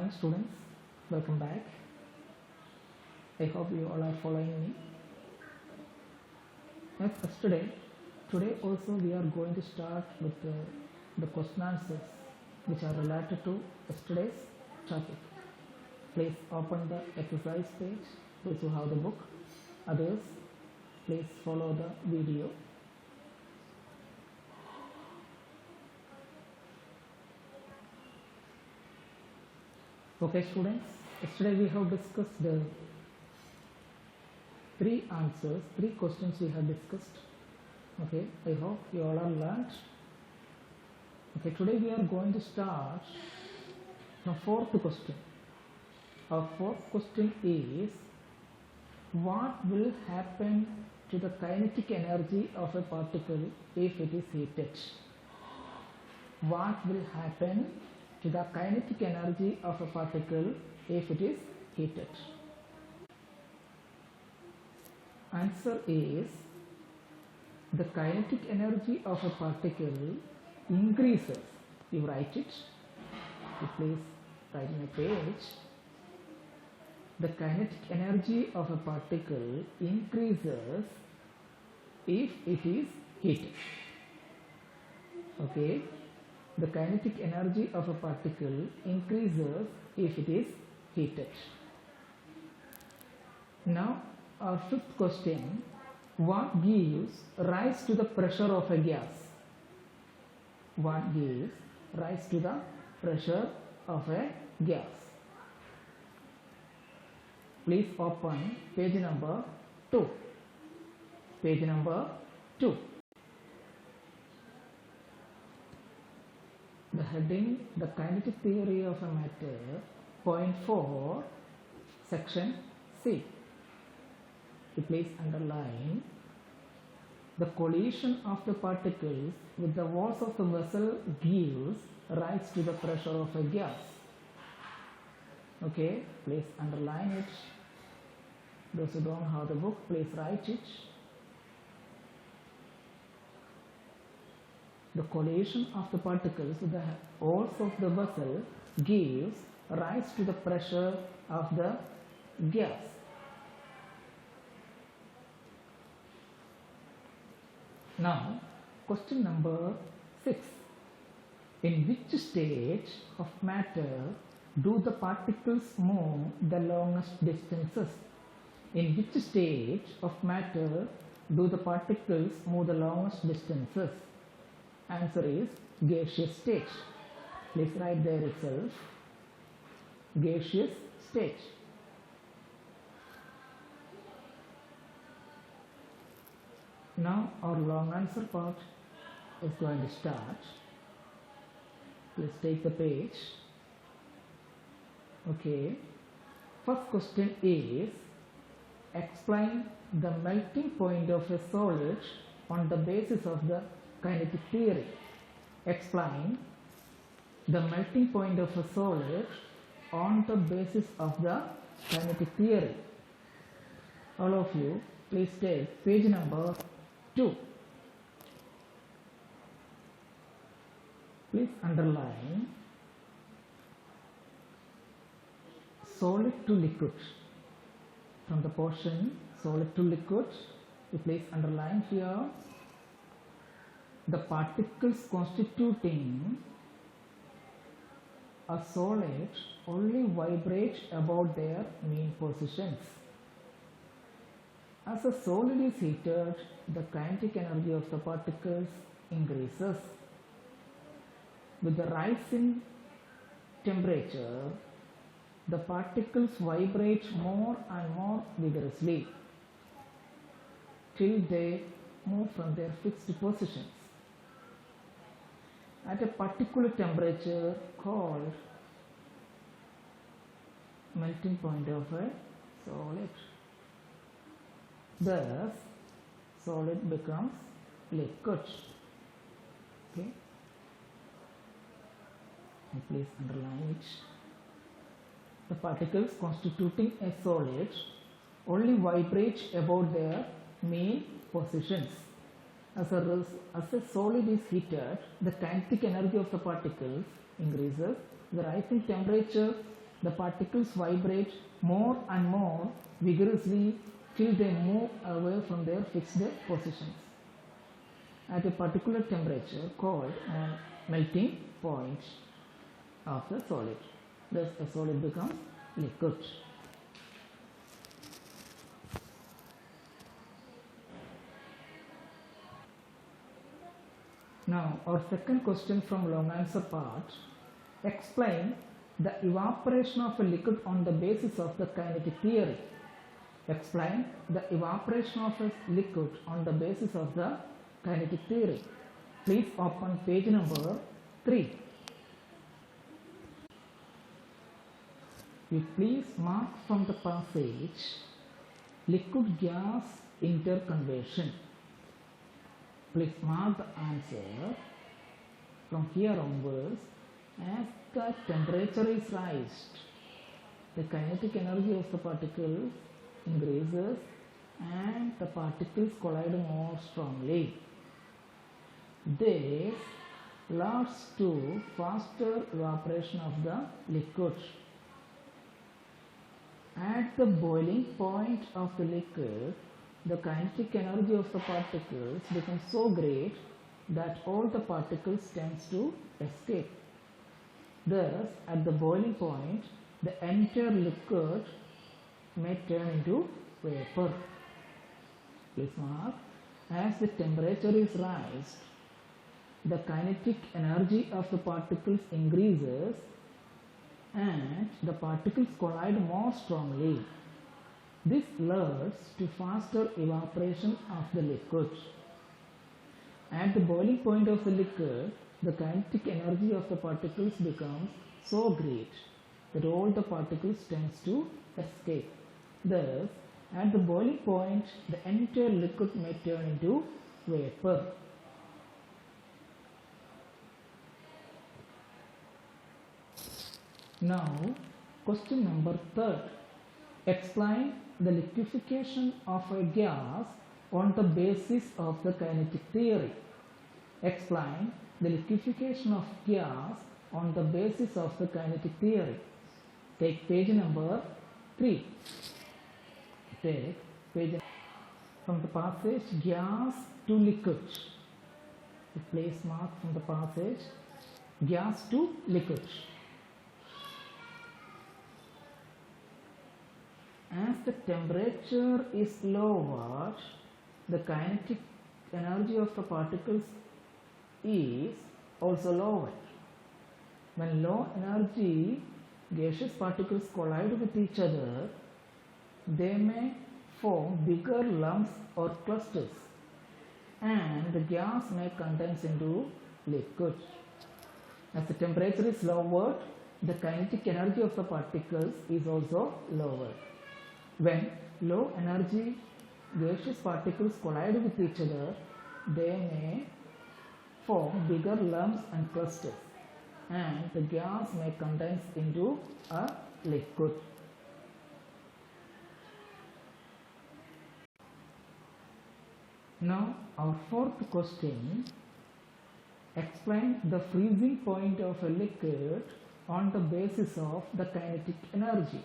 morning students, welcome back. I hope you all are following me. As today also we are going to start with the question answers which are related to yesterday's topic. Please open the exercise page, those who have the book. Others, please follow the video. Okay students, yesterday we have discussed the three questions we have discussed. Okay, I hope you all are learned. Okay, today we are going to start the fourth question. Our fourth question is, what will happen to the kinetic energy of a particle if it is heated? What will happen to the kinetic energy of a particle if it is heated? Answer is, the kinetic energy of a particle increases. You write it. You please write in a page. The kinetic energy of a particle increases if it is heated. Okay. The kinetic energy of a particle increases if it is heated. Now, our fifth question, what gives rise to the pressure of a gas? What gives rise to the pressure of a gas? Please open page number 2. Page number 2. The heading, the kinetic theory of a matter, point 4, section C. You please underline, the collision of the particles with the walls of the vessel gives rise to the pressure of a gas. Okay, please underline it. Those who don't have the book, please write it. The collision of the particles with the walls of the vessel gives rise to the pressure of the gas. Now, question number 6. In which state of matter do the particles move the longest distances? In which state of matter do the particles move the longest distances? Answer is gaseous state. Please write there itself. Gaseous state. Now our long answer part is going to start. Please take the page. Okay. First question is, explain the melting point of a solid on the basis of the kinetic theory. Explain the melting point of a solid on the basis of the kinetic theory. All of you, please take page number 2. Please underline solid to liquid. From the portion solid to liquid, you please underline here, the particles constituting a solid only vibrate about their mean positions. As a solid is heated, the kinetic energy of the particles increases. With the rise in temperature, the particles vibrate more and more vigorously till they move from their fixed positions at a particular temperature called melting point of a solid. Thus, solid becomes liquid. Okay. And please underline it. The particles constituting a solid only vibrate about their mean positions. As a solid is heated, the kinetic energy of the particles increases. The rising temperature, the particles vibrate more and more vigorously till they move away from their fixed positions at a particular temperature called melting point of the solid. Thus, a solid becomes liquid. Now, our second question from long answer part. Explain the evaporation of a liquid on the basis of the kinetic theory. Explain the evaporation of a liquid on the basis of the kinetic theory. Please open page number 3. You please mark from the passage liquid gas interconversion. Please mark the answer from here onwards. As the temperature is raised, the kinetic energy of the particles increases and the particles collide more strongly. This leads to faster evaporation of the liquid. At the boiling point of the liquid, the kinetic energy of the particles becomes so great that all the particles tends to escape. Thus, at the boiling point, the entire liquid may turn into vapor. Please mark, as the temperature is raised, the kinetic energy of the particles increases and the particles collide more strongly. This leads to faster evaporation of the liquid. At the boiling point of the liquid, the kinetic energy of the particles becomes so great that all the particles tends to escape. Thus, at the boiling point, the entire liquid may turn into vapor. Now, question number 3. Explain the liquefaction of a gas on the basis of the kinetic theory. Explain the liquefaction of gas on the basis of the kinetic theory. Take page number 3. Take page from the passage gas to liquid. Place mark from the passage gas to liquid. As the temperature is lowered, the kinetic energy of the particles is also lowered. When low energy gaseous particles collide with each other, they may form bigger lumps or clusters and the gas may condense into liquid. As the temperature is lowered, the kinetic energy of the particles is also lowered. When low energy gaseous particles collide with each other, they may form bigger lumps and clusters and the gas may condense into a liquid. Now our fourth question. Explain the freezing point of a liquid on the basis of the kinetic energy.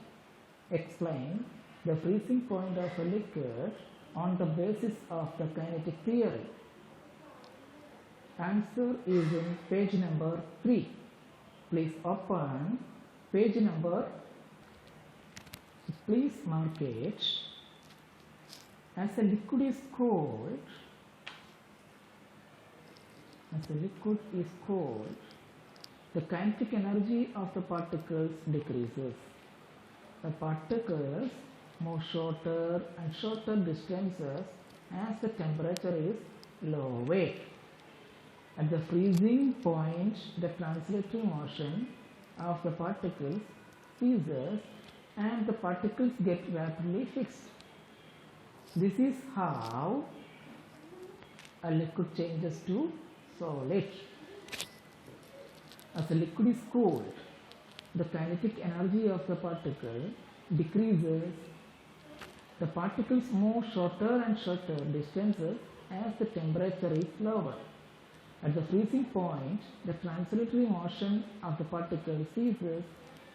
Explain the freezing point of a liquid on the basis of the kinetic theory. Answer is in page number 3. Please open page number. Please mark it. As a liquid is cold, the kinetic energy of the particles decreases. The particles move shorter and shorter distances as the temperature is lowered. At the freezing point, the translatory motion of the particles ceases and the particles get rapidly fixed. This is how a liquid changes to solid. As the liquid is cooled, the kinetic energy of the particle decreases. The particles move shorter and shorter distances as the temperature is lower. At the freezing point, the translatory motion of the particle ceases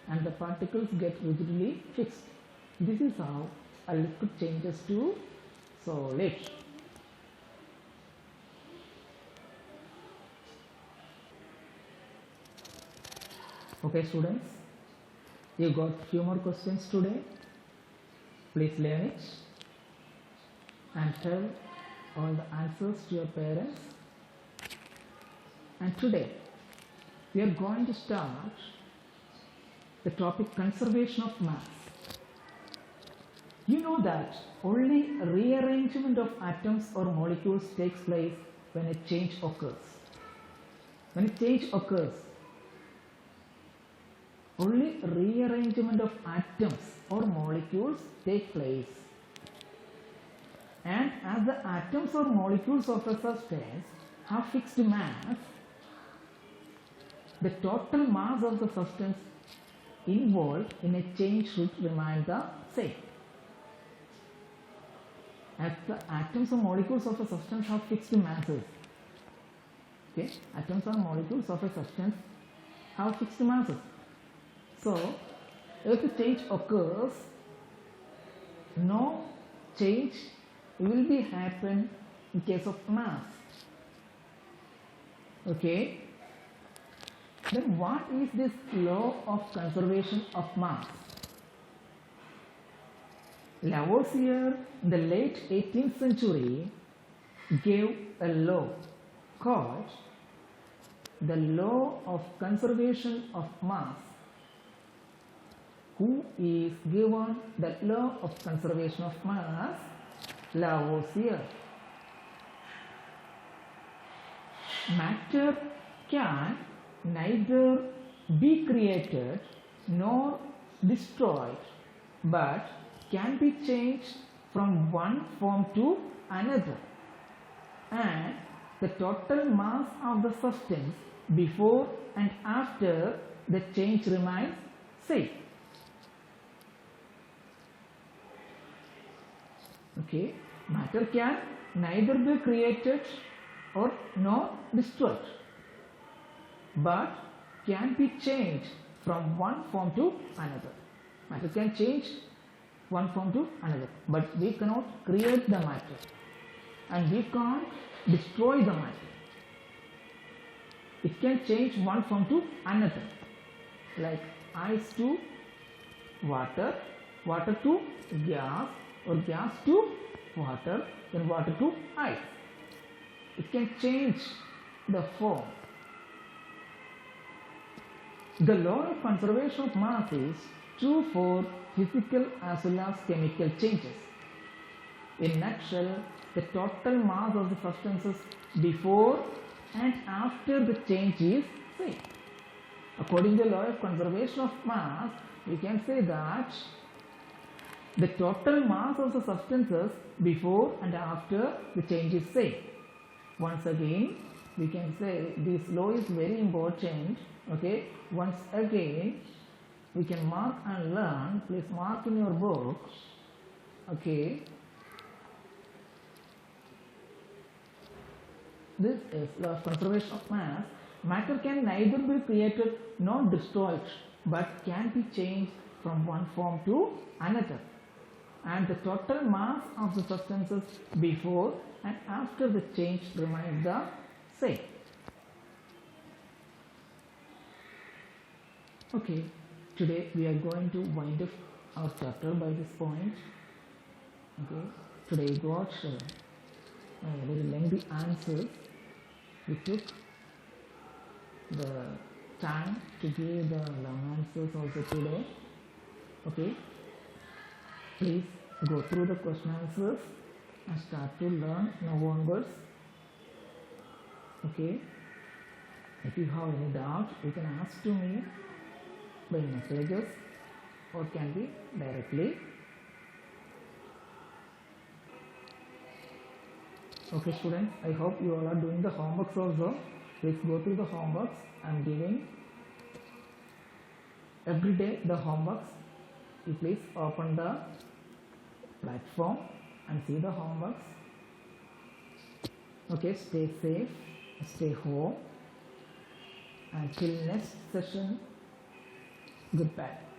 and the particles get rigidly fixed. This is how a liquid changes to solid. Okay students, you got few more questions today. Please learn it and tell all the answers to your parents. And today we are going to start the topic conservation of mass. You know that only rearrangement of atoms or molecules takes place when a change occurs. When a change occurs, only rearrangement of atoms or molecules take place. And as the atoms or molecules of a substance have fixed mass, the total mass of the substance involved in a change should remain the same. As the atoms or molecules of a substance have fixed masses, okay, atoms or molecules of a substance have fixed masses. So, if a change occurs, no change will be happen in case of mass. Okay. Then what is this law of conservation of mass? Lavoisier in the late 18th century gave a law called the law of conservation of mass. Who is given the law of conservation of mass? Lavoisier. Matter can neither be created nor destroyed, but can be changed from one form to another, and the total mass of the substance before and after the change remains same. Okay, matter can neither be created or nor destroyed, but can be changed from one form to another. Matter can change one form to another, but we cannot create the matter and we can't destroy the matter. It can change one form to another, like ice to water, water to gas, or gas to water, then water to ice. It can change the form. The law of conservation of mass is true for physical as well as chemical changes. In a nutshell, the total mass of the substances before and after the change is same. According to the law of conservation of mass, we can say that the total mass of the substances before and after the change is same. Once again, we can say this law is very important. Okay, once again we can mark and learn. Please mark in your book. Okay, this is law of conservation of mass. Matter can neither be created nor destroyed, but can be changed from one form to another, and the total mass of the substances before and after the change remains the same. Okay, today we are going to wind up our chapter by this point. Okay, today we got very lengthy answers. We took the time to give the long answers also today. Okay, please go through the question answers and start to learn now onwards. Okay, if you have any doubt, you can ask to me by messages or can be directly. Okay students, I hope you all are doing the homeworks also. Please go through the homeworks. I am giving every day the homeworks. You please open the platform and see the homeworks. Okay, stay safe, stay home. Until next session, Goodbye.